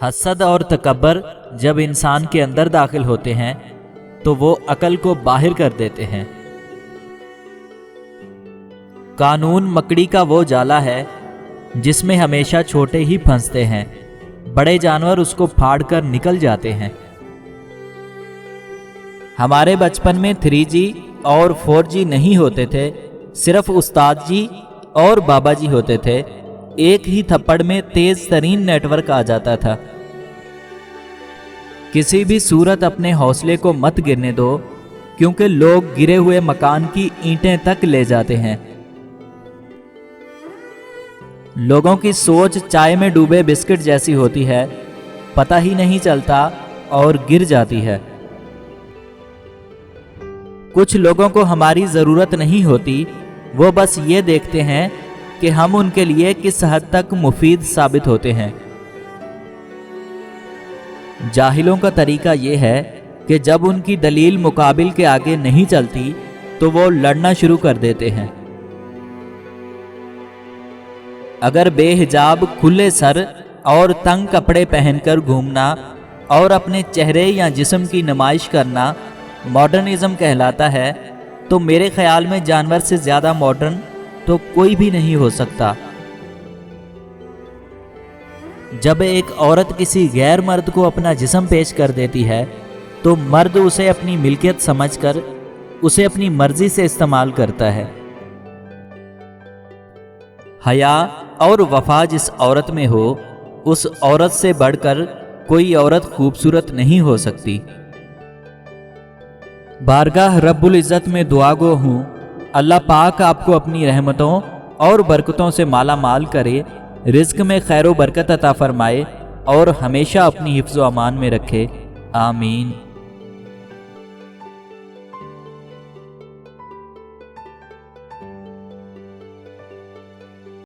حسد اور تکبر جب انسان کے اندر داخل ہوتے ہیں تو وہ عقل کو باہر کر دیتے ہیں۔ قانون مکڑی کا وہ جالا ہے جس میں ہمیشہ چھوٹے ہی پھنستے ہیں، بڑے جانور اس کو پھاڑ کر نکل جاتے ہیں۔ ہمارے بچپن میں 3G اور 4G نہیں ہوتے تھے، صرف استاد جی اور بابا جی ہوتے تھے، ایک ہی تھپڑ میں تیز ترین نیٹ ورک آ جاتا تھا۔ کسی بھی صورت اپنے حوصلے کو مت گرنے دو، کیونکہ لوگ گرے ہوئے مکان کی اینٹیں تک لے جاتے ہیں۔ لوگوں کی سوچ چائے میں ڈوبے بسکٹ جیسی ہوتی ہے، پتہ ہی نہیں چلتا اور گر جاتی ہے۔ کچھ لوگوں کو ہماری ضرورت نہیں ہوتی، وہ بس یہ دیکھتے ہیں کہ ہم ان کے لیے کس حد تک مفید ثابت ہوتے ہیں۔ جاہلوں کا طریقہ یہ ہے کہ جب ان کی دلیل مقابل کے آگے نہیں چلتی تو وہ لڑنا شروع کر دیتے ہیں۔ اگر بے حجاب، کھلے سر اور تنگ کپڑے پہن کر گھومنا اور اپنے چہرے یا جسم کی نمائش کرنا ماڈرنزم کہلاتا ہے تو میرے خیال میں جانور سے زیادہ ماڈرن تو کوئی بھی نہیں ہو سکتا۔ جب ایک عورت کسی غیر مرد کو اپنا جسم پیش کر دیتی ہے تو مرد اسے اپنی ملکیت سمجھ کر اسے اپنی مرضی سے استعمال کرتا ہے۔ حیا اور وفا جس عورت میں ہو، اس عورت سے بڑھ کر کوئی عورت خوبصورت نہیں ہو سکتی۔ بارگاہ رب العزت میں دعا گو ہوں، اللہ پاک آپ کو اپنی رحمتوں اور برکتوں سے مالا مال کرے، رزق میں خیر و برکت عطا فرمائے اور ہمیشہ اپنی حفظ و امان میں رکھے، آمین۔